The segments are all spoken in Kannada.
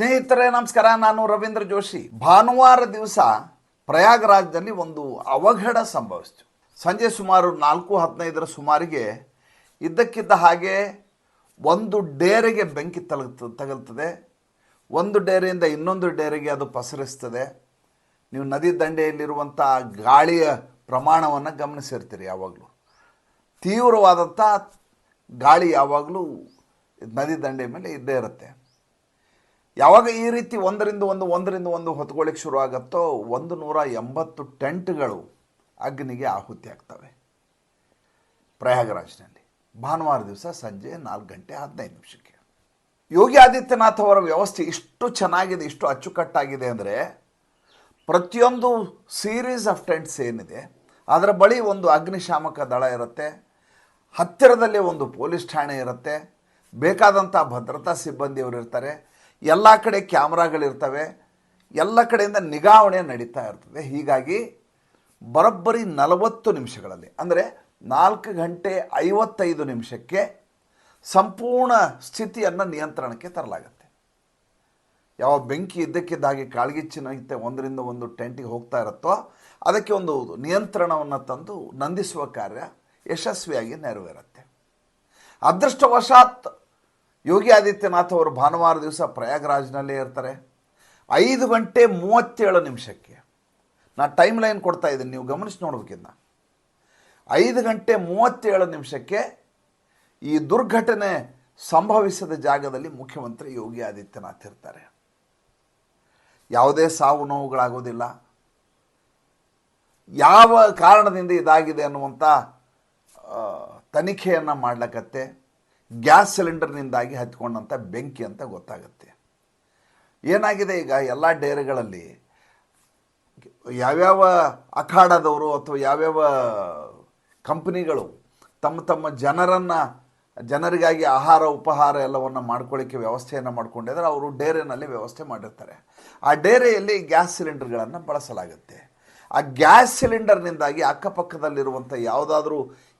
ಸ್ನೇಹಿತರೆ ನಮಸ್ಕಾರ. ನಾನು ರವೀಂದ್ರ ಜೋಶಿ. ಭಾನುವಾರ ದಿವಸ ಪ್ರಯಾಗರಾಜ್ನಲ್ಲಿ ಒಂದು ಅವಘಡ ಸಂಭವಿಸಿತು. ಸಂಜೆ ಸುಮಾರು 4:15 ಸುಮಾರಿಗೆ ಇದ್ದಕ್ಕಿದ್ದ ಹಾಗೆ ಒಂದು ಡೇರೆಗೆ ಬೆಂಕಿ ತಗಲ್ತದೆ. ಒಂದು ಡೇರೆಯಿಂದ ಇನ್ನೊಂದು ಡೇರೆಗೆ ಅದು ಪಸರಿಸ್ತದೆ. ನೀವು ನದಿ ದಂಡೆಯಲ್ಲಿರುವಂಥ ಗಾಳಿಯ ಪ್ರಮಾಣವನ್ನು ಗಮನಿಸಿರ್ತೀರಿ. ಯಾವಾಗಲೂ ತೀವ್ರವಾದಂಥ ಗಾಳಿ ಯಾವಾಗಲೂ ನದಿ ದಂಡೆ ಮೇಲೆ ಇದ್ದೇ ಇರುತ್ತೆ. ಯಾವಾಗ ಈ ರೀತಿ ಒಂದರಿಂದ ಒಂದು ಹೊತ್ಕೊಳ್ಳಿಕ್ಕೆ ಶುರು ಆಗುತ್ತೋ 180 ಟೆಂಟ್ಗಳು ಅಗ್ನಿಗೆ ಆಹುತಿ ಆಗ್ತವೆ ಪ್ರಯಾಗರಾಜ್ನಲ್ಲಿ ಭಾನುವಾರ ದಿವಸ ಸಂಜೆ 4:15. ಯೋಗಿ ಆದಿತ್ಯನಾಥ್ ಅವರ ವ್ಯವಸ್ಥೆ ಇಷ್ಟು ಚೆನ್ನಾಗಿದೆ, ಇಷ್ಟು ಅಚ್ಚುಕಟ್ಟಾಗಿದೆ ಅಂದರೆ ಪ್ರತಿಯೊಂದು ಸೀರೀಸ್ ಆಫ್ ಟೆಂಟ್ಸ್ ಏನಿದೆ ಅದರ ಬಳಿ ಒಂದು ಅಗ್ನಿಶಾಮಕ ದಳ ಇರುತ್ತೆ, ಹತ್ತಿರದಲ್ಲೇ ಒಂದು ಪೊಲೀಸ್ ಠಾಣೆ ಇರುತ್ತೆ, ಬೇಕಾದಂಥ ಭದ್ರತಾ ಸಿಬ್ಬಂದಿಯವರು ಇರ್ತಾರೆ, ಎಲ್ಲ ಕಡೆ ಕ್ಯಾಮ್ರಾಗಳಿರ್ತವೆ, ಎಲ್ಲ ಕಡೆಯಿಂದ ನಿಗಾವಣೆ ನಡೀತಾ ಇರ್ತದೆ. ಹೀಗಾಗಿ ಬರೋಬ್ಬರಿ 40 ನಿಮಿಷಗಳಲ್ಲಿ ಅಂದರೆ 4:55 ಸಂಪೂರ್ಣ ಸ್ಥಿತಿಯನ್ನು ನಿಯಂತ್ರಣಕ್ಕೆ ತರಲಾಗುತ್ತೆ. ಯಾವ ಬೆಂಕಿ ಇದ್ದಕ್ಕಿದ್ದ ಹಾಗೆ ಕಾಳ್ಗಿಚ್ಚಿನಂತೆ ಒಂದರಿಂದ ಒಂದು ಟೆಂಟಿಗೆ ಹೋಗ್ತಾ ಇರುತ್ತೋ ಅದಕ್ಕೆ ಒಂದು ನಿಯಂತ್ರಣವನ್ನು ತಂದು ನಂದಿಸುವ ಕಾರ್ಯ ಯಶಸ್ವಿಯಾಗಿ ನೆರವೇರುತ್ತೆ. ಅದೃಷ್ಟವಶಾತ್ ಯೋಗಿ ಆದಿತ್ಯನಾಥ್ ಅವರು ಭಾನುವಾರ ದಿವಸ ಪ್ರಯಾಗರಾಜ್ನಲ್ಲೇ ಇರ್ತಾರೆ. 5:37 ನಾನು ಟೈಮ್ ಲೈನ್ ಕೊಡ್ತಾ ಇದ್ದೀನಿ, ನೀವು ಗಮನಿಸಿ ನೋಡ್ಬೇಕಿನ್ನ. 5:37 ಈ ದುರ್ಘಟನೆ ಸಂಭವಿಸಿದ ಜಾಗದಲ್ಲಿ ಮುಖ್ಯಮಂತ್ರಿ ಯೋಗಿ ಆದಿತ್ಯನಾಥ್ ಇರ್ತಾರೆ. ಯಾವುದೇ ಸಾವು ನೋವುಗಳಾಗೋದಿಲ್ಲ. ಯಾವ ಕಾರಣದಿಂದ ಇದಾಗಿದೆ ಅನ್ನುವಂಥ ತನಿಖೆಯನ್ನು ಮಾಡ್ಲಿಕ್ಕತ್ತೆ. ಗ್ಯಾಸ್ ಸಿಲಿಂಡರ್ನಿಂದಾಗಿ ಹತ್ಕೊಂಡಂಥ ಬೆಂಕಿ ಅಂತ ಗೊತ್ತಾಗುತ್ತೆ. ಏನಾಗಿದೆ ಈಗ ಎಲ್ಲ ಡೇರೆಗಳಲ್ಲಿ ಯಾವ್ಯಾವ ಅಖಾಡದವರು ಅಥವಾ ಯಾವ್ಯಾವ ಕಂಪ್ನಿಗಳು ತಮ್ಮ ಜನರಿಗಾಗಿ ಆಹಾರ ಉಪಹಾರ ಎಲ್ಲವನ್ನು ಮಾಡ್ಕೊಳ್ಳಿಕ್ಕೆ ವ್ಯವಸ್ಥೆಯನ್ನು ಮಾಡ್ಕೊಂಡಿದ್ದಾರೆ. ಅವರು ಡೇರೆನಲ್ಲಿ ವ್ಯವಸ್ಥೆ ಮಾಡಿರ್ತಾರೆ. ಆ ಡೇರೆಯಲ್ಲಿ ಗ್ಯಾಸ್ ಸಿಲಿಂಡರ್ಗಳನ್ನು ಬಳಸಲಾಗುತ್ತೆ. ಆ ಗ್ಯಾಸ್ ಸಿಲಿಂಡರ್ನಿಂದಾಗಿ ಅಕ್ಕಪಕ್ಕದಲ್ಲಿರುವಂಥ ಯಾವುದಾದ್ರೂ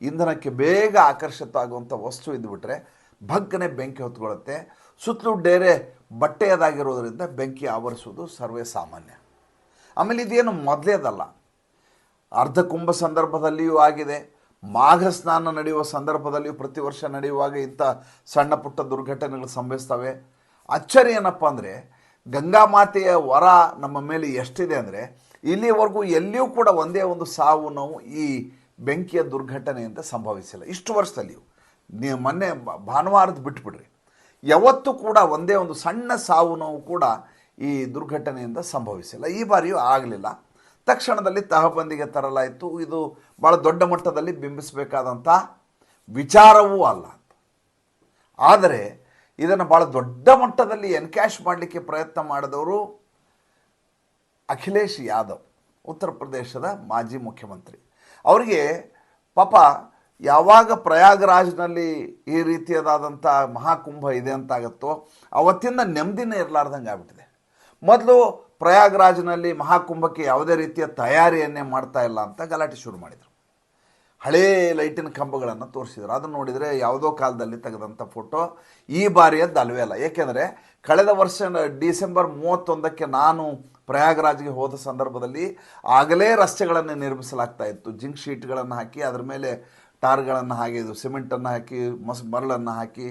ಇಂಧನಕ್ಕೆ ಬೇಗ ಆಕರ್ಷಿತ ಆಗುವಂಥ ವಸ್ತು ಇದ್ದುಬಿಟ್ರೆ ಭಗ್ಗನೆ ಬೆಂಕಿ ಹೊತ್ಕೊಳ್ಳುತ್ತೆ. ಸುತ್ತಲೂ ಡೇರೆ ಬಟ್ಟೆಯದಾಗಿರೋದ್ರಿಂದ ಬೆಂಕಿ ಆವರಿಸುವುದು ಸರ್ವೇ ಸಾಮಾನ್ಯ. ಆಮೇಲೆ ಇದೇನು ಮೊದಲೇದಲ್ಲ, ಅರ್ಧಕುಂಭ ಸಂದರ್ಭದಲ್ಲಿಯೂ ಆಗಿದೆ, ಮಾಘ ಸ್ನಾನ ನಡೆಯುವ ಸಂದರ್ಭದಲ್ಲಿಯೂ ಪ್ರತಿ ವರ್ಷ ನಡೆಯುವಾಗ ಇಂಥ ಸಣ್ಣ ಪುಟ್ಟ ದುರ್ಘಟನೆಗಳು ಸಂಭವಿಸ್ತವೆ. ಅಚ್ಚರಿ ಏನಪ್ಪ ಅಂದರೆ ಗಂಗಾ ಮಾತೆಯ ವರ ನಮ್ಮ ಮೇಲೆ ಎಷ್ಟಿದೆ ಅಂದರೆ ಇಲ್ಲಿವರೆಗೂ ಎಲ್ಲಿಯೂ ಕೂಡ ಒಂದೇ ಒಂದು ಸಾವು ನೋವು ಈ ಬೆಂಕಿಯ ದುರ್ಘಟನೆಯಿಂದ ಸಂಭವಿಸಿಲ್ಲ. ಇಷ್ಟು ವರ್ಷದಲ್ಲಿಯೂ ನೀವು ಮೊನ್ನೆ ಭಾನುವಾರದ ಬಿಟ್ಬಿಡ್ರಿ, ಯಾವತ್ತೂ ಕೂಡ ಒಂದೇ ಒಂದು ಸಣ್ಣ ಸಾವು ನೋವು ಕೂಡ ಈ ದುರ್ಘಟನೆಯಿಂದ ಸಂಭವಿಸಿಲ್ಲ. ಈ ಬಾರಿಯೂ ಆಗಲಿಲ್ಲ. ತಕ್ಷಣದಲ್ಲಿ ತಹಬಂದಿಗೆ ತರಲಾಯಿತು. ಇದು ಭಾಳ ದೊಡ್ಡ ಮಟ್ಟದಲ್ಲಿ ಬಿಂಬಿಸಬೇಕಾದಂಥ ವಿಚಾರವೂ ಅಲ್ಲ. ಆದರೆ ಇದನ್ನು ಭಾಳ ದೊಡ್ಡ ಮಟ್ಟದಲ್ಲಿ ಎನ್ಕ್ಯಾಶ್ ಮಾಡಲಿಕ್ಕೆ ಪ್ರಯತ್ನ ಮಾಡಿದವರು ಅಖಿಲೇಶ್ ಯಾದವ್, ಉತ್ತರ ಪ್ರದೇಶದ ಮಾಜಿ ಮುಖ್ಯಮಂತ್ರಿ. ಅವರಿಗೆ ಪಾಪ ಯಾವಾಗ ಪ್ರಯಾಗರಾಜ್ನಲ್ಲಿ ಈ ರೀತಿಯಾದಂಥ ಮಹಾಕುಂಭ ಇದೆ ಅಂತಾಗತ್ತೋ ಅವತ್ತಿಂದ ನೆಮ್ಮದಿನೇ ಇರಲಾರ್ದಂಗೆ ಆಗ್ಬಿಟ್ಟಿದೆ. ಮೊದಲು ಪ್ರಯಾಗರಾಜ್ನಲ್ಲಿ ಮಹಾಕುಂಭಕ್ಕೆ ಯಾವುದೇ ರೀತಿಯ ತಯಾರಿಯನ್ನೇ ಮಾಡ್ತಾ ಇಲ್ಲ ಅಂತ ಗಲಾಟೆ ಶುರು ಮಾಡಿದರು. ಹಳೇ ಲೈಟಿನ ಕಂಬಗಳನ್ನು ತೋರಿಸಿದ್ರು. ಅದನ್ನು ನೋಡಿದರೆ ಯಾವುದೋ ಕಾಲದಲ್ಲಿ ತೆಗೆದಂಥ ಫೋಟೋ. ಈ ಬಾರಿಯದ್ದು ಅಲ್ವೇ ಅಲ್ಲ. ಏಕೆಂದರೆ ಕಳೆದ ವರ್ಷ ಡಿಸೆಂಬರ್ 31 ನಾನು ಪ್ರಯಾಗರಾಜ್ಗೆ ಹೋದ ಸಂದರ್ಭದಲ್ಲಿ ಆಗಲೇ ರಸ್ತೆಗಳನ್ನು ನಿರ್ಮಿಸಲಾಗ್ತಾ ಇತ್ತು. ಜಿಂಕ್ ಶೀಟ್ಗಳನ್ನು ಹಾಕಿ ಅದರ ಮೇಲೆ ಟಾರ್ಗಳನ್ನು ಹಾಕಿ ಸಿಮೆಂಟನ್ನು ಹಾಕಿ ಮರಳನ್ನು ಹಾಕಿ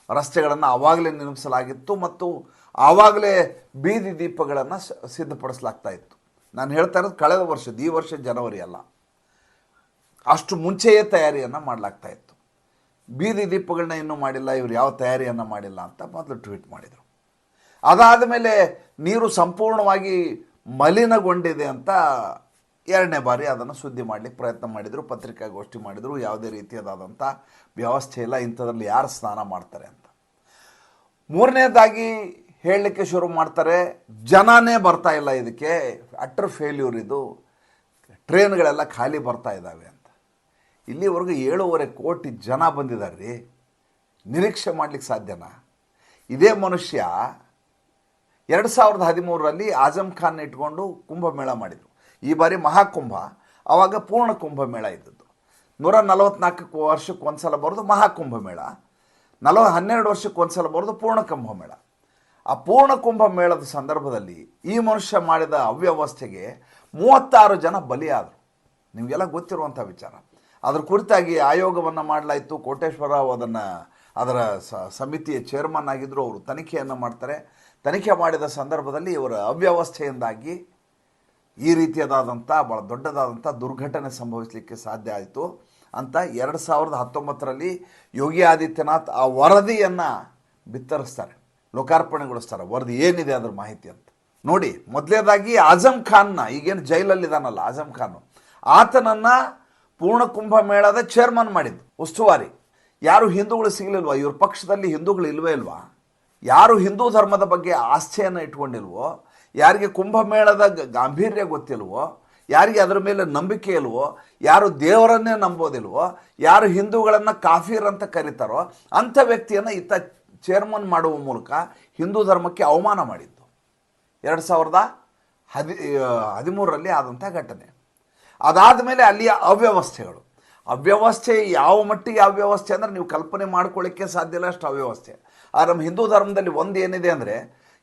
ರಸ್ತೆಗಳನ್ನು ಆವಾಗಲೇ ನಿರ್ಮಿಸಲಾಗಿತ್ತು ಮತ್ತು ಆವಾಗಲೇ ಬೀದಿ ದೀಪಗಳನ್ನು ಸಿದ್ಧಪಡಿಸಲಾಗ್ತಾ ಇತ್ತು. ನಾನು ಹೇಳ್ತಾ ಇರೋದು ಕಳೆದ ವರ್ಷದ, ಈ ವರ್ಷ ಜನವರಿ ಅಲ್ಲ, ಅಷ್ಟು ಮುಂಚೆಯೇ ತಯಾರಿಯನ್ನು ಮಾಡಲಾಗ್ತಾ ಇತ್ತು. ಬೀದಿ ದೀಪಗಳನ್ನ ಇನ್ನೂ ಮಾಡಿಲ್ಲ, ಇವರು ಯಾವ ತಯಾರಿಯನ್ನು ಮಾಡಿಲ್ಲ ಅಂತ ಮೊದಲು ಟ್ವೀಟ್ ಮಾಡಿದರು. ಅದಾದ ಮೇಲೆ ನೀರು ಸಂಪೂರ್ಣವಾಗಿ ಮಲಿನಗೊಂಡಿದೆ ಅಂತ 2ನೇ ಬಾರಿ ಅದನ್ನು ಸುದ್ದಿ ಮಾಡಲಿಕ್ಕೆ ಪ್ರಯತ್ನ ಮಾಡಿದರು, ಪತ್ರಿಕಾಗೋಷ್ಠಿ ಮಾಡಿದರು. ಯಾವುದೇ ರೀತಿಯಾದಂಥ ವ್ಯವಸ್ಥೆ ಇಲ್ಲ, ಇಂಥದ್ರಲ್ಲಿ ಯಾರು ಸ್ನಾನ ಮಾಡ್ತಾರೆ ಅಂತ. 3ನೇದಾಗಿ ಹೇಳಲಿಕ್ಕೆ ಶುರು ಮಾಡ್ತಾರೆ, ಜನನೇ ಬರ್ತಾ ಇಲ್ಲ, ಇದಕ್ಕೆ ಅಟ್ರ್ ಫೇಲ್ಯೂರ್, ಇದು ಟ್ರೈನ್ಗಳೆಲ್ಲ ಖಾಲಿ ಬರ್ತಾ ಇದ್ದಾವೆ ಅಂತ. ಇಲ್ಲಿವರೆಗೂ 7.5 ಕೋಟಿ ಜನ ಬಂದಿದ್ದಾರೆ ರೀ, ನಿರೀಕ್ಷೆ ಮಾಡಲಿಕ್ಕೆ ಸಾಧ್ಯನಾ? ಇದೇ ಮನುಷ್ಯ 2013ರಲ್ಲಿ ಆಜಮ್ ಖಾನ್ ಇಟ್ಕೊಂಡು ಕುಂಭಮೇಳ ಮಾಡಿದರು. ಈ ಬಾರಿ ಮಹಾಕುಂಭ, ಆವಾಗ ಪೂರ್ಣ ಕುಂಭಮೇಳ ಇದ್ದದ್ದು. 144 ವರ್ಷಕ್ಕೆ ಒಂದು ಸಲ ಬರೋದು ಮಹಾಕುಂಭಮೇಳ, 12 ವರ್ಷಕ್ಕೆ ಒಂದು ಸಲ ಬರೋದು ಪೂರ್ಣ ಕುಂಭಮೇಳ. ಆ ಪೂರ್ಣ ಕುಂಭ ಮೇಳದ ಸಂದರ್ಭದಲ್ಲಿ ಈ ಮನುಷ್ಯ ಮಾಡಿದ ಅವ್ಯವಸ್ಥೆಗೆ 36 ಜನ ಬಲಿಯಾದರು. ನಿಮಗೆಲ್ಲ ಗೊತ್ತಿರುವಂಥ ವಿಚಾರ. ಅದ್ರ ಕುರಿತಾಗಿ ಆಯೋಗವನ್ನು ಮಾಡಲಾಯಿತು. ಕೋಟೇಶ್ವರ ರಾವ್ ಅದರ ಸಮಿತಿಯ ಚೇರ್ಮನ್ ಆಗಿದ್ದರು. ಅವರು ತನಿಖೆಯನ್ನು ಮಾಡ್ತಾರೆ. ತನಿಖೆ ಮಾಡಿದ ಸಂದರ್ಭದಲ್ಲಿ ಇವರ ಅವ್ಯವಸ್ಥೆಯಿಂದಾಗಿ ಈ ರೀತಿಯಾದಂಥ ಭಾಳ ದೊಡ್ಡದಾದಂಥ ದುರ್ಘಟನೆ ಸಂಭವಿಸಲಿಕ್ಕೆ ಸಾಧ್ಯ ಆಯಿತು ಅಂತ 2019ರಲ್ಲಿ ಯೋಗಿ ಆದಿತ್ಯನಾಥ್ ಆ ವರದಿಯನ್ನು ಬಿತ್ತರಿಸ್ತಾರೆ, ಲೋಕಾರ್ಪಣೆಗೊಳಿಸ್ತಾರೆ. ವರದಿ ಏನಿದೆ ಅದರ ಮಾಹಿತಿ ಅಂತ ನೋಡಿ. ಮೊದಲನೇದಾಗಿ ಆಜಮ್ ಖಾನ್ನ, ಈಗೇನು ಜೈಲಲ್ಲಿದ್ದಾನಲ್ಲ ಆಜಮ್ ಖಾನ್, ಆತನನ್ನು ಪೂರ್ಣ ಕುಂಭ ಮೇಳದ ಚೇರ್ಮನ್ ಮಾಡಿದ್ದು, ಉಸ್ತುವಾರಿ. ಯಾರು ಹಿಂದೂಗಳು ಸಿಗಲಿಲ್ವಾ? ಇವ್ರ ಪಕ್ಷದಲ್ಲಿ ಹಿಂದೂಗಳು ಇಲ್ವೇ ಇಲ್ವಾ? ಯಾರು ಹಿಂದೂ ಧರ್ಮದ ಬಗ್ಗೆ ಆಸ್ಥೆಯನ್ನು ಇಟ್ಕೊಂಡಿಲ್ವೋ, ಯಾರಿಗೆ ಕುಂಭಮೇಳದ ಗಾಂಭೀರ್ಯ ಗೊತ್ತಿಲ್ವೋ, ಯಾರಿಗೆ ಅದರ ಮೇಲೆ ನಂಬಿಕೆ ಇಲ್ವೋ, ಯಾರು ದೇವರನ್ನೇ ನಂಬೋದಿಲ್ವೋ, ಯಾರು ಹಿಂದೂಗಳನ್ನು ಕಾಫೀರ್ ಅಂತ ಕರೀತಾರೋ ಅಂಥ ವ್ಯಕ್ತಿಯನ್ನು ಈತ ಚೇರ್ಮನ್ ಮಾಡುವ ಮೂಲಕ ಹಿಂದೂ ಧರ್ಮಕ್ಕೆ ಅವಮಾನ ಮಾಡಿದ್ದು 2013ರಲ್ಲಿ ಆದಂಥ ಘಟನೆ. ಅದಾದ ಮೇಲೆ ಅಲ್ಲಿಯ ಅವ್ಯವಸ್ಥೆ ಯಾವ ಮಟ್ಟಿಗೆ ಅವ್ಯವಸ್ಥೆ ಅಂದರೆ ನೀವು ಕಲ್ಪನೆ ಮಾಡ್ಕೊಳ್ಳಿಕ್ಕೆ ಸಾಧ್ಯ ಇಲ್ಲ, ಅಷ್ಟು ಅವ್ಯವಸ್ಥೆ. ಆದರೆ ನಮ್ಮ ಹಿಂದೂ ಧರ್ಮದಲ್ಲಿ ಒಂದು ಏನಿದೆ ಅಂದರೆ,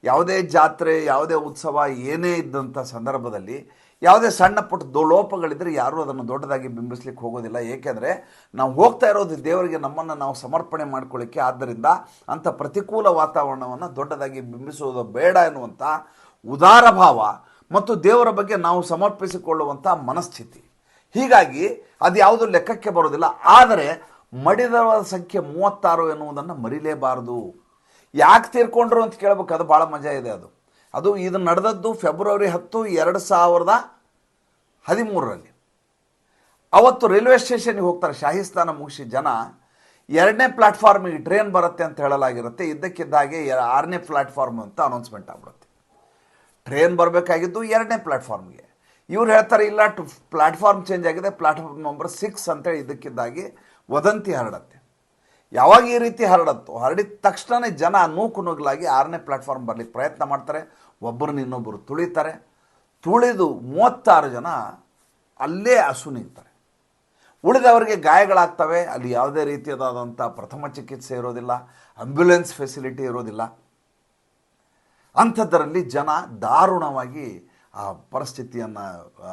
ಯಾವುದೇ ಜಾತ್ರೆ, ಯಾವುದೇ ಉತ್ಸವ ಏನೇ ಇದ್ದಂಥ ಸಂದರ್ಭದಲ್ಲಿ ಯಾವುದೇ ಸಣ್ಣ ಪುಟ್ಟ ಲೋಪಗಳಿದ್ದರೆ ಯಾರೂ ಅದನ್ನು ದೊಡ್ಡದಾಗಿ ಬಿಂಬಿಸ್ಲಿಕ್ಕೆ ಹೋಗೋದಿಲ್ಲ. ಏಕೆಂದರೆ ನಾವು ಹೋಗ್ತಾ ಇರೋದು ದೇವರಿಗೆ ನಮ್ಮನ್ನು ನಾವು ಸಮರ್ಪಣೆ ಮಾಡ್ಕೊಳ್ಳಿಕ್ಕೆ. ಆದ್ದರಿಂದ ಅಂಥ ಪ್ರತಿಕೂಲ ವಾತಾವರಣವನ್ನು ದೊಡ್ಡದಾಗಿ ಬಿಂಬಿಸುವುದು ಬೇಡ ಎನ್ನುವಂಥ ಉದಾರ ಭಾವ ಮತ್ತು ದೇವರ ಬಗ್ಗೆ ನಾವು ಸಮರ್ಪಿಸಿಕೊಳ್ಳುವಂಥ ಮನಸ್ಥಿತಿ. ಹೀಗಾಗಿ ಅದು ಯಾವುದು ಲೆಕ್ಕಕ್ಕೆ ಬರೋದಿಲ್ಲ. ಆದರೆ ಮಡಿದವರ ಸಂಖ್ಯೆ 36 ಎನ್ನುವುದನ್ನು ಮರಿಲೇಬಾರದು. ಯಾಕೆ ತೀರ್ಕೊಂಡ್ರು ಅಂತ ಕೇಳಬೇಕು, ಅದು ಭಾಳ ಮಜಾ ಇದೆ. ಅದು ಇದು ನಡೆದದ್ದು ಫೆಬ್ರವರಿ 10, 2013ರಲ್ಲಿ. ಅವತ್ತು ರೈಲ್ವೆ ಸ್ಟೇಷನ್ಗೆ ಹೋಗ್ತಾರೆ, ಶಾಹಿ ಸ್ನಾನ ಮುಗಿಸಿ ಜನ 2ನೇ ಪ್ಲಾಟ್ಫಾರ್ಮಿಗೆ ಟ್ರೈನ್ ಬರುತ್ತೆ ಅಂತ ಹೇಳಲಾಗಿರುತ್ತೆ. ಇದ್ದಕ್ಕಿದ್ದಾಗೆ 6ನೇ ಪ್ಲಾಟ್ಫಾರ್ಮ್ ಅಂತ ಅನೌನ್ಸ್ಮೆಂಟ್ ಆಗ್ಬಿಡುತ್ತೆ. ಟ್ರೈನ್ ಬರಬೇಕಾಗಿದ್ದು 2ನೇ ಪ್ಲಾಟ್ಫಾರ್ಮ್ಗೆ. ಇವ್ರು ಹೇಳ್ತಾರೆ ಇಲ್ಲ, ಪ್ಲಾಟ್ಫಾರ್ಮ್ ಚೇಂಜ್ ಆಗಿದೆ, ಪ್ಲಾಟ್ಫಾರ್ಮ್ ನಂಬರ್ 6 ಅಂತೇಳಿ ಇದ್ದಕ್ಕಿದ್ದಾಗಿ ವದಂತಿ ಹರಡುತ್ತೆ. ಯಾವಾಗ ಈ ರೀತಿ ಹರಡಿದ ತಕ್ಷಣ ಜನ ನೂಕುನುಗ್ಲಾಗಿ 6ನೇ ಪ್ಲಾಟ್ಫಾರ್ಮ್ ಬರಲಿಕ್ಕೆ ಪ್ರಯತ್ನ ಮಾಡ್ತಾರೆ. ಒಬ್ಬರನ್ನ ಇನ್ನೊಬ್ಬರು ತುಳಿತಾರೆ. ತುಳಿದು 36 ಜನ ಅಲ್ಲೇ ಅಸುನೀಗ್ತಾರೆ. ಉಳಿದವರಿಗೆ ಗಾಯಗಳಾಗ್ತವೆ. ಅಲ್ಲಿ ಯಾವುದೇ ರೀತಿಯಾದಂಥ ಪ್ರಥಮ ಚಿಕಿತ್ಸೆ ಇರೋದಿಲ್ಲ, ಆಂಬ್ಯುಲೆನ್ಸ್ ಫೆಸಿಲಿಟಿ ಇರೋದಿಲ್ಲ. ಅಂಥದ್ದರಲ್ಲಿ ಜನ ದಾರುಣವಾಗಿ ಆ ಪರಿಸ್ಥಿತಿಯನ್ನು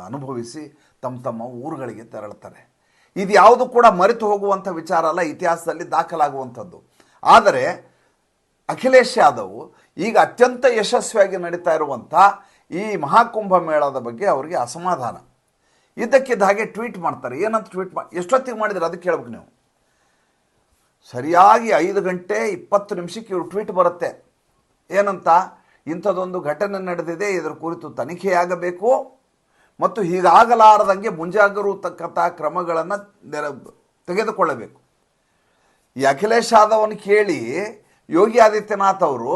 ಅನುಭವಿಸಿ ತಮ್ಮ ಊರುಗಳಿಗೆ ತೆರಳುತ್ತಾರೆ. ಇದು ಯಾವುದು ಕೂಡ ಮರೆತು ಹೋಗುವಂಥ ವಿಚಾರ ಅಲ್ಲ, ಇತಿಹಾಸದಲ್ಲಿ ದಾಖಲಾಗುವಂಥದ್ದು. ಆದರೆ ಅಖಿಲೇಶ್ ಯಾದವ್ ಈಗ ಅತ್ಯಂತ ಯಶಸ್ವಿಯಾಗಿ ನಡೀತಾ ಇರುವಂಥ ಈ ಮಹಾಕುಂಭ ಮೇಳದ ಬಗ್ಗೆ ಅವರಿಗೆ ಅಸಮಾಧಾನ. ಇದ್ದಕ್ಕಿದ್ದ ಹಾಗೆ ಟ್ವೀಟ್ ಮಾಡ್ತಾರೆ. ಏನಂತ ಟ್ವೀಟ್ ಎಷ್ಟೊತ್ತಿಗೆ ಮಾಡಿದ್ರೆ ಅದಕ್ಕೆ ಕೇಳ್ಬೇಕು ನೀವು. ಸರಿಯಾಗಿ 5:20 ಇವರು ಟ್ವೀಟ್ ಬರುತ್ತೆ. ಏನಂತ, ಇಂಥದ್ದೊಂದು ಘಟನೆ ನಡೆದಿದೆ, ಇದರ ಕುರಿತು ತನಿಖೆಯಾಗಬೇಕು ಮತ್ತು ಹೀಗಾಗಲಾರದಂಗೆ ಮುಂಜಾಗರೂಕತಾ ಕ್ರಮಗಳನ್ನು ತೆಗೆದುಕೊಳ್ಳಬೇಕು. ಈ ಅಖಿಲೇಶ್ ಯಾದವ್ನ ಕೇಳಿ ಯೋಗಿ ಆದಿತ್ಯನಾಥ್ ಅವರು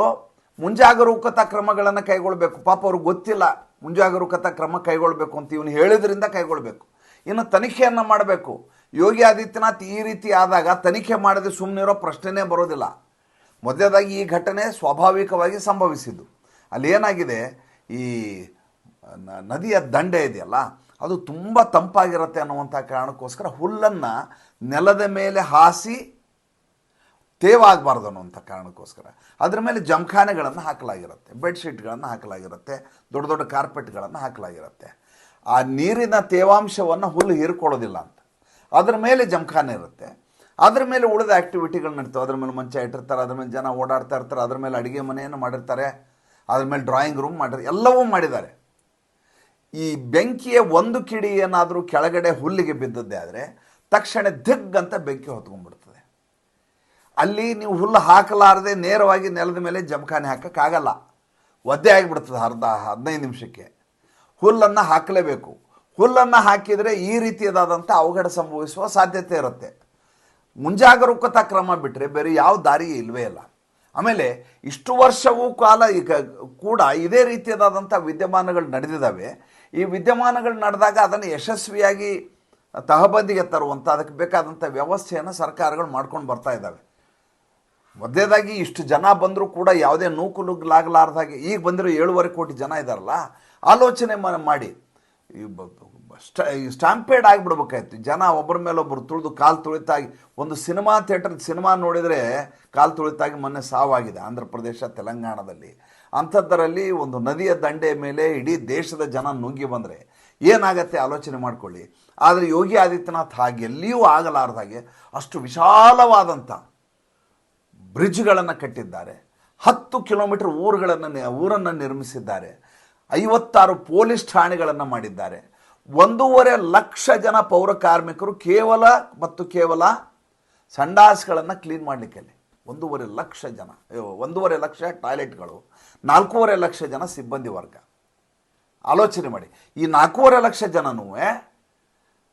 ಮುಂಜಾಗರೂಕತಾ ಕ್ರಮಗಳನ್ನು ಕೈಗೊಳ್ಳಬೇಕು. ಪಾಪ ಅವ್ರಿಗೆ ಗೊತ್ತಿಲ್ಲ ಮುಂಜಾಗರೂಕತಾ ಕ್ರಮ ಕೈಗೊಳ್ಳಬೇಕು ಅಂತ. ಇವನು ಹೇಳಿದ್ರಿಂದ ಕೈಗೊಳ್ಳಬೇಕು. ಇನ್ನು ತನಿಖೆಯನ್ನು ಮಾಡಬೇಕು. ಯೋಗಿ ಆದಿತ್ಯನಾಥ್ ಈ ರೀತಿ ಆದಾಗ ತನಿಖೆ ಮಾಡದೆ ಸುಮ್ಮನಿರೋ ಪ್ರಶ್ನೆನೇ ಬರೋದಿಲ್ಲ. ಮೊದಲನೇದಾಗಿ ಈ ಘಟನೆ ಸ್ವಾಭಾವಿಕವಾಗಿ ಸಂಭವಿಸಿದ್ದು. ಅಲ್ಲಿ ಏನಾಗಿದೆ, ಈ ನದಿಯ ದಂಡೆ ಇದೆಯಲ್ಲ, ಅದು ತುಂಬ ತಂಪಾಗಿರುತ್ತೆ ಅನ್ನುವಂಥ ಕಾರಣಕ್ಕೋಸ್ಕರ ಹುಲ್ಲನ್ನು ನೆಲದ ಮೇಲೆ ಹಾಸಿ ತೇವಾಗಬಾರ್ದು ಅನ್ನುವಂಥ ಕಾರಣಕ್ಕೋಸ್ಕರ ಅದರ ಮೇಲೆ ಜಮಖಾನೆಗಳನ್ನು ಹಾಕಲಾಗಿರುತ್ತೆ, ಬೆಡ್ಶೀಟ್ಗಳನ್ನು ಹಾಕಲಾಗಿರುತ್ತೆ, ದೊಡ್ಡ ದೊಡ್ಡ ಕಾರ್ಪೆಟ್ಗಳನ್ನು ಹಾಕಲಾಗಿರುತ್ತೆ. ಆ ನೀರಿನ ತೇವಾಂಶವನ್ನು ಹುಲ್ಲು ಹೀರ್ಕೊಳ್ಳೋದಿಲ್ಲ ಅಂತ ಅದರ ಮೇಲೆ ಜಮಖಾನೆ ಇರುತ್ತೆ. ಅದ್ರ ಮೇಲೆ ಉಳಿದ ಆ್ಯಕ್ಟಿವಿಟಿಗಳು ನಡೀತವೆ. ಅದ್ರ ಮೇಲೆ ಮಂಚ ಇಟ್ಟಿರ್ತಾರೆ, ಅದ್ರ ಮೇಲೆ ಜನ ಓಡಾಡ್ತಾ ಇರ್ತಾರೆ, ಅದ್ರ ಮೇಲೆ ಅಡುಗೆ ಮನೆಯನ್ನು ಮಾಡಿರ್ತಾರೆ, ಅದ್ರ ಮೇಲೆ ಡ್ರಾಯಿಂಗ್ ರೂಮ್ ಮಾಡಿರ್ತಾರೆ, ಎಲ್ಲವೂ ಮಾಡಿದ್ದಾರೆ. ಈ ಬೆಂಕಿಯ ಒಂದು ಕಿಡಿ ಏನಾದರೂ ಕೆಳಗಡೆ ಹುಲ್ಲಿಗೆ ಬಿದ್ದದ್ದೇ ಆದರೆ ತಕ್ಷಣ ದಿಗ್ ಅಂತ ಬೆಂಕಿ ಹೊತ್ಕೊಂಡ್ಬಿಡ್ತದೆ. ಅಲ್ಲಿ ನೀವು ಹುಲ್ಲು ಹಾಕಲಾರದೆ ನೇರವಾಗಿ ನೆಲದ ಮೇಲೆ ಜಮಖಾನೆ ಹಾಕೋಕ್ಕಾಗಲ್ಲ, ಒದ್ದೆ ಆಗಿಬಿಡ್ತದೆ. 15 ನಿಮಿಷಕ್ಕೆ ಹುಲ್ಲನ್ನು ಹಾಕಲೇಬೇಕು. ಹುಲ್ಲನ್ನು ಹಾಕಿದರೆ ಈ ರೀತಿಯಾದಂಥ ಅವಘಡ ಸಂಭವಿಸುವ ಸಾಧ್ಯತೆ ಇರುತ್ತೆ. ಮುಂಜಾಗರೂಕತಾ ಕ್ರಮ ಬಿಟ್ಟರೆ ಬೇರೆ ಯಾವ ದಾರಿ ಇಲ್ಲವೇ ಇಲ್ಲ. ಆಮೇಲೆ ಇಷ್ಟು ವರ್ಷವೂ ಕಾಲ ಈಗ ಕೂಡ ಇದೇ ರೀತಿಯಾದಂಥ ವಿದ್ಯಮಾನಗಳು ನಡೆದಿದ್ದಾವೆ. ಈ ವಿದ್ಯಮಾನಗಳು ನಡೆದಾಗ ಅದನ್ನು ಯಶಸ್ವಿಯಾಗಿ ತಹಬಂದಿಗೆ ತರುವಂಥ ಅದಕ್ಕೆ ಬೇಕಾದಂಥ ವ್ಯವಸ್ಥೆಯನ್ನು ಸರ್ಕಾರಗಳು ಮಾಡ್ಕೊಂಡು ಬರ್ತಾ ಇದ್ದಾವೆ. ಮೊದಲೇದಾಗಿ ಇಷ್ಟು ಜನ ಬಂದರೂ ಕೂಡ ಯಾವುದೇ ನೂಕುನುಗ್ಲಾಗಲಾರ್ದಾಗೆ ಈಗ ಬಂದಿರೋ 7.5 ಕೋಟಿ ಜನ ಇದ್ದಾರಲ್ಲ, ಆಲೋಚನೆ ಮಾಡಿ ಸ್ಟ್ಯಾಂಪೇಡ್ ಆಗಿಬಿಡ್ಬೇಕಾಯ್ತು. ಜನ ಒಬ್ಬರ ಮೇಲೆ ಒಬ್ಬರು ತುಳಿದು ಕಾಲು ತುಳಿತಾಗಿ, ಒಂದು ಸಿನಿಮಾ ಥಿಯೇಟರ್ ಸಿನಿಮಾ ನೋಡಿದರೆ ಕಾಲು ತುಳಿತಾಗಿ ಮೊನ್ನೆ ಸಾವಾಗಿದೆ ಆಂಧ್ರ ಪ್ರದೇಶ ತೆಲಂಗಾಣದಲ್ಲಿ. ಅಂಥದ್ದರಲ್ಲಿ ಒಂದು ನದಿಯ ದಂಡೆಯ ಮೇಲೆ ಇಡೀ ದೇಶದ ಜನ ನುಗ್ಗಿ ಬಂದರೆ ಏನಾಗತ್ತೆ ಆಲೋಚನೆ ಮಾಡ್ಕೊಳ್ಳಿ. ಆದರೆ ಯೋಗಿ ಆದಿತ್ಯನಾಥ್ ಹಾಗೆ ಎಲ್ಲಿಯೂ ಆಗಲಾರ್ದಾಗೆ ಅಷ್ಟು ವಿಶಾಲವಾದಂಥ ಬ್ರಿಡ್ಜ್ಗಳನ್ನು ಕಟ್ಟಿದ್ದಾರೆ. 10 ಕಿಲೋಮೀಟರ್ ಊರನ್ನು ನಿರ್ಮಿಸಿದ್ದಾರೆ. 56 ಪೊಲೀಸ್ ಠಾಣೆಗಳನ್ನು ಮಾಡಿದ್ದಾರೆ. 1.5 ಲಕ್ಷ ಜನ ಪೌರ ಕಾರ್ಮಿಕರು ಕೇವಲ ಸಂಡಾಸ್ಗಳನ್ನು ಕ್ಲೀನ್ ಮಾಡಲಿಕ್ಕೆ 1.5 ಲಕ್ಷ ಜನ, 1.5 ಲಕ್ಷ ಟಾಯ್ಲೆಟ್ಗಳು, 4.5 ಲಕ್ಷ ಜನ ಸಿಬ್ಬಂದಿ ವರ್ಗ. ಆಲೋಚನೆ ಮಾಡಿ, ಈ 4.5 ಲಕ್ಷ ಜನನೂ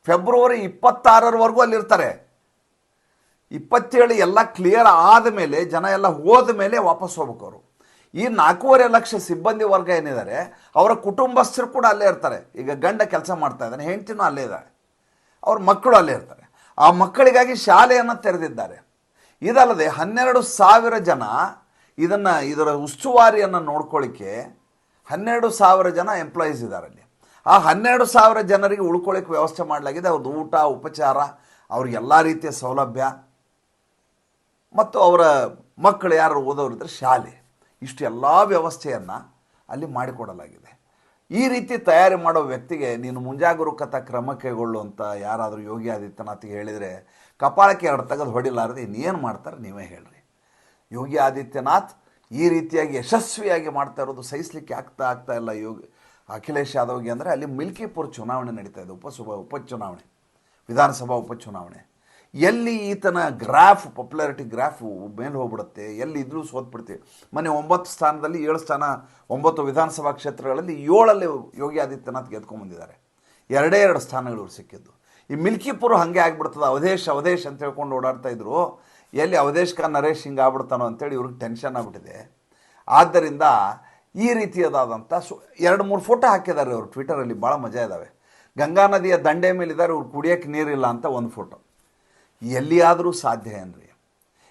ಫೆಬ್ರವರಿ 26ರವರೆಗೂ ಅಲ್ಲಿರ್ತಾರೆ. 27 ಎಲ್ಲ ಕ್ಲಿಯರ್ ಆದ ಮೇಲೆ, ಜನ ಎಲ್ಲ ಹೋದ ಮೇಲೆ ವಾಪಸ್ ಹೋಗ್ಬೇಕು ಅವರು. ಈ 4.5 ಲಕ್ಷ ಸಿಬ್ಬಂದಿ ವರ್ಗ ಏನಿದ್ದಾರೆ, ಅವರ ಕುಟುಂಬಸ್ಥರು ಕೂಡ ಅಲ್ಲೇ ಇರ್ತಾರೆ. ಈಗ ಗಂಡ ಕೆಲಸ ಮಾಡ್ತಾ ಇದ್ದಾನೆ, ಹೆಂಡತಿನೂ ಅಲ್ಲೇ ಇದ್ದಾರೆ, ಅವ್ರ ಮಕ್ಕಳು ಅಲ್ಲೇ ಇರ್ತಾರೆ. ಆ ಮಕ್ಕಳಿಗಾಗಿ ಶಾಲೆಯನ್ನು ತೆರೆದಿದ್ದಾರೆ. ಇದಲ್ಲದೆ 12,000 ಜನ ಇದರ ಉಸ್ತುವಾರಿಯನ್ನು ನೋಡ್ಕೊಳ್ಳಿಕ್ಕೆ 12,000 ಜನ ಎಂಪ್ಲಾಯೀಸ್ ಇದ್ದಾರೆ ಅಲ್ಲಿ. ಆ 12,000 ಜನರಿಗೆ ಉಳ್ಕೊಳ್ಳಿಕ್ಕೆ ವ್ಯವಸ್ಥೆ ಮಾಡಲಾಗಿದೆ. ಅವ್ರದ್ದು ಊಟ, ಉಪಚಾರ, ಅವ್ರಿಗೆ ಎಲ್ಲ ರೀತಿಯ ಸೌಲಭ್ಯ, ಮತ್ತು ಅವರ ಮಕ್ಕಳು ಯಾರು ಓದೋರಿದ್ರೆ ಶಾಲೆ, ಇಷ್ಟು ಎಲ್ಲ ವ್ಯವಸ್ಥೆಯನ್ನು ಅಲ್ಲಿ ಮಾಡಿಕೊಡಲಾಗಿದೆ. ಈ ರೀತಿ ತಯಾರಿ ಮಾಡೋ ವ್ಯಕ್ತಿಗೆ ನೀನು ಮುಂಜಾಗರೂಕತಾ ಕ್ರಮ ಕೈಗೊಳ್ಳುವಂಥ ಯಾರಾದರೂ ಯೋಗಿ ಆದಿತ್ಯನಾಥ್ಗೆ ಹೇಳಿದರೆ ಕಪಾಳಕ್ಕೆ 2 ತೆಗೆದು ಹೊಡಿಲಾರದೆ ಇನ್ನೇನು ಮಾಡ್ತಾರೆ ನೀವೇ ಹೇಳ್ರಿ. ಯೋಗಿ ಆದಿತ್ಯನಾಥ್ ಈ ರೀತಿಯಾಗಿ ಯಶಸ್ವಿಯಾಗಿ ಮಾಡ್ತಾ ಇರೋದು ಸಹಿಸಲಿಕ್ಕೆ ಆಗ್ತಾ ಇಲ್ಲ ಅಖಿಲೇಶ್ ಯಾದವ್ಗೆ. ಅಂದರೆ ಅಲ್ಲಿ ಮಿಲ್ಕಿಪುರ್ ಚುನಾವಣೆ ನಡೀತಾ ಇದೆ, ಉಪಚುನಾವಣೆ, ವಿಧಾನಸಭಾ ಉಪಚುನಾವಣೆ. ಎಲ್ಲಿ ಈತನ ಪಾಪ್ಯುಲಾರಿಟಿ ಗ್ರಾಫು ಮೇಲೆ ಹೋಗ್ಬಿಡುತ್ತೆ, ಎಲ್ಲಿ ಇದ್ರೂ ಸೋತ್ಬಿಡ್ತೀವಿ. ಮೊನ್ನೆ 9 ಸ್ಥಾನದಲ್ಲಿ 7 ಸ್ಥಾನ, 9 ವಿಧಾನಸಭಾ ಕ್ಷೇತ್ರಗಳಲ್ಲಿ 7ಅಲ್ಲಿ ಯೋಗಿ ಆದಿತ್ಯನಾಥ್ ಗೆದ್ಕೊಂಡ್ಬಂದಿದ್ದಾರೆ. 2 ಸ್ಥಾನಗಳು ಸಿಕ್ಕಿದ್ದು. ಈ ಮಿಲ್ಕಿಪುರ ಹಾಗೆ ಆಗಿಬಿಡ್ತದೆ. ಅವಧೇಶ್ ಅಂತ ಹೇಳ್ಕೊಂಡು ಓಡಾಡ್ತಾ ಇದ್ರು. ಎಲ್ಲಿ ಅವಧೇಶ್ ನರೇಶ್ ಹಿಂಗೆ ಆಗ್ಬಿಡ್ತಾನೋ ಅಂತೇಳಿ ಇವ್ರಿಗೆ ಟೆನ್ಷನ್ ಆಗ್ಬಿಟ್ಟಿದೆ. ಆದ್ದರಿಂದ ಈ ರೀತಿಯಾದಂಥ 2-3 ಫೋಟೋ ಹಾಕಿದ್ದಾರೆ ಅವರು ಟ್ವಿಟರಲ್ಲಿ, ಭಾಳ ಮಜಾ ಇದ್ದಾವೆ. ಗಂಗಾ ನದಿಯ ದಂಡೆ ಮೇಲಿದ್ದಾರೆ, ಇವ್ರು ಕುಡಿಯೋಕ್ಕೆ ನೀರಿಲ್ಲ ಅಂತ ಒಂದು ಫೋಟೋ. ಎಲ್ಲಿಯಾದರೂ ಸಾಧ್ಯ ಏನ್ರಿ.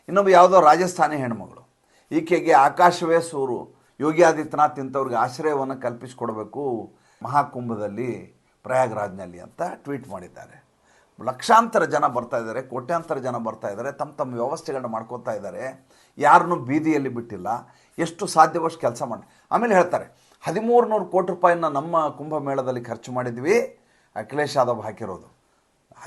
ಇನ್ನೊಬ್ಬ ಯಾವುದೋ ರಾಜಸ್ಥಾನಿ ಹೆಣ್ಮಗಳು, ಈಕೆಗೆ ಆಕಾಶವೇ ಸೂರು, ಯೋಗಿ ಆದಿತ್ಯನಾಥ್ ಇಂಥವ್ರಿಗೆ ಆಶ್ರಯವನ್ನು ಕಲ್ಪಿಸಿಕೊಡಬೇಕು ಮಹಾಕುಂಭದಲ್ಲಿ ಪ್ರಯಾಗ್ರಾಜ್ನಲ್ಲಿ ಅಂತ ಟ್ವೀಟ್ ಮಾಡಿದ್ದಾರೆ. ಲಕ್ಷಾಂತರ ಜನ ಬರ್ತಾ ಇದ್ದಾರೆ, ಕೋಟ್ಯಾಂತರ ಜನ ಬರ್ತಾ ಇದ್ದಾರೆ, ತಮ್ಮ ವ್ಯವಸ್ಥೆಗಳನ್ನ ಮಾಡ್ಕೋತಾ ಇದ್ದಾರೆ, ಯಾರನ್ನೂ ಬೀದಿಯಲ್ಲಿ ಬಿಟ್ಟಿಲ್ಲ. ಎಷ್ಟು ಸಾಧ್ಯವಷ್ಟು ಕೆಲಸ ಮಾಡಿ. ಆಮೇಲೆ ಹೇಳ್ತಾರೆ 1300 ಕೋಟಿ ರೂಪಾಯಿನ ನಮ್ಮ ಕುಂಭಮೇಳದಲ್ಲಿ ಖರ್ಚು ಮಾಡಿದ್ವಿ, ಅಖಿಲೇಶ್ ಯಾದವ್ ಹಾಕಿರೋದು.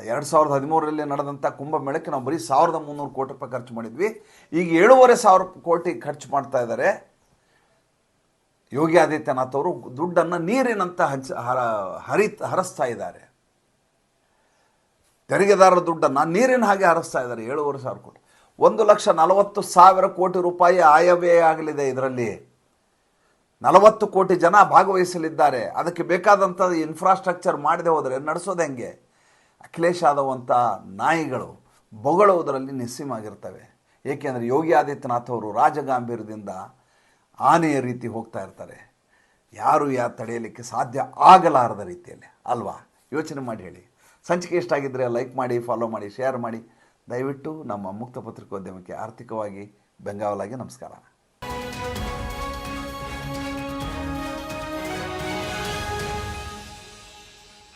2013ರಲ್ಲಿ ನಡೆದಂಥ ಕುಂಭಮೇಳಕ್ಕೆ ನಾವು ಬರೀ 1300 ಕೋಟಿ ರೂಪಾಯಿ ಖರ್ಚು ಮಾಡಿದ್ವಿ. ಈಗ 7,500 ಕೋಟಿ ಖರ್ಚು ಮಾಡ್ತಾ ಇದ್ದಾರೆ ಯೋಗಿ ಆದಿತ್ಯನಾಥ್ ಅವರು. ದುಡ್ಡನ್ನು ನೀರಿನಂತ ಹರಿಸ್ತಾ ಇದ್ದಾರೆ. ತೆರಿಗೆದಾರರ ದುಡ್ಡನ್ನು ನೀರಿನ ಹಾಗೆ ಹರಿಸ್ತಾ ಇದ್ದಾರೆ. 7,500 ಕೋಟಿ, 1,40,000 ಕೋಟಿ ರೂಪಾಯಿ ಆಯವ್ಯಯ ಆಗಲಿದೆ. ಇದರಲ್ಲಿ 40 ಕೋಟಿ ಜನ ಭಾಗವಹಿಸಲಿದ್ದಾರೆ. ಅದಕ್ಕೆ ಬೇಕಾದಂಥ ಇನ್ಫ್ರಾಸ್ಟ್ರಕ್ಚರ್ ಮಾಡದೆ ಹೋದರೆ ನಡೆಸೋದು ಹೆಂಗೆ? ಅಖಿಲೇಶ್ ಯಾದವ್ ಅಂತ ನಾಯಿಗಳು ಬೊಗಳುವುದರಲ್ಲಿ ನಿಸ್ಸೀಮಾಗಿರ್ತವೆ. ಏಕೆಂದರೆ ಯೋಗಿ ಆದಿತ್ಯನಾಥ್ ಅವರು ರಾಜಗಾಂಭೀರ್ಯದಿಂದ ಆನೆಯ ರೀತಿ ಹೋಗ್ತಾ ಇರ್ತಾರೆ. ಯಾರು ತಡೆಯಲಿಕ್ಕೆ ಸಾಧ್ಯ ಆಗಲಾರದ ರೀತಿಯಲ್ಲಿ ಅಲ್ವಾ? ಯೋಚನೆ ಮಾಡಿ ಹೇಳಿ. ಸಂಚಿಕೆ ಇಷ್ಟ ಆಗಿದ್ದರೆ ಲೈಕ್ ಮಾಡಿ, ಫಾಲೋ ಮಾಡಿ, ಶೇರ್ ಮಾಡಿ. ದಯವಿಟ್ಟು ನಮ್ಮ ಮುಕ್ತ ಪತ್ರಿಕೋದ್ಯಮಕ್ಕೆ ಆರ್ಥಿಕವಾಗಿ ಬೆಂಗಾವಲಾಗಿ ನಮಸ್ಕಾರ.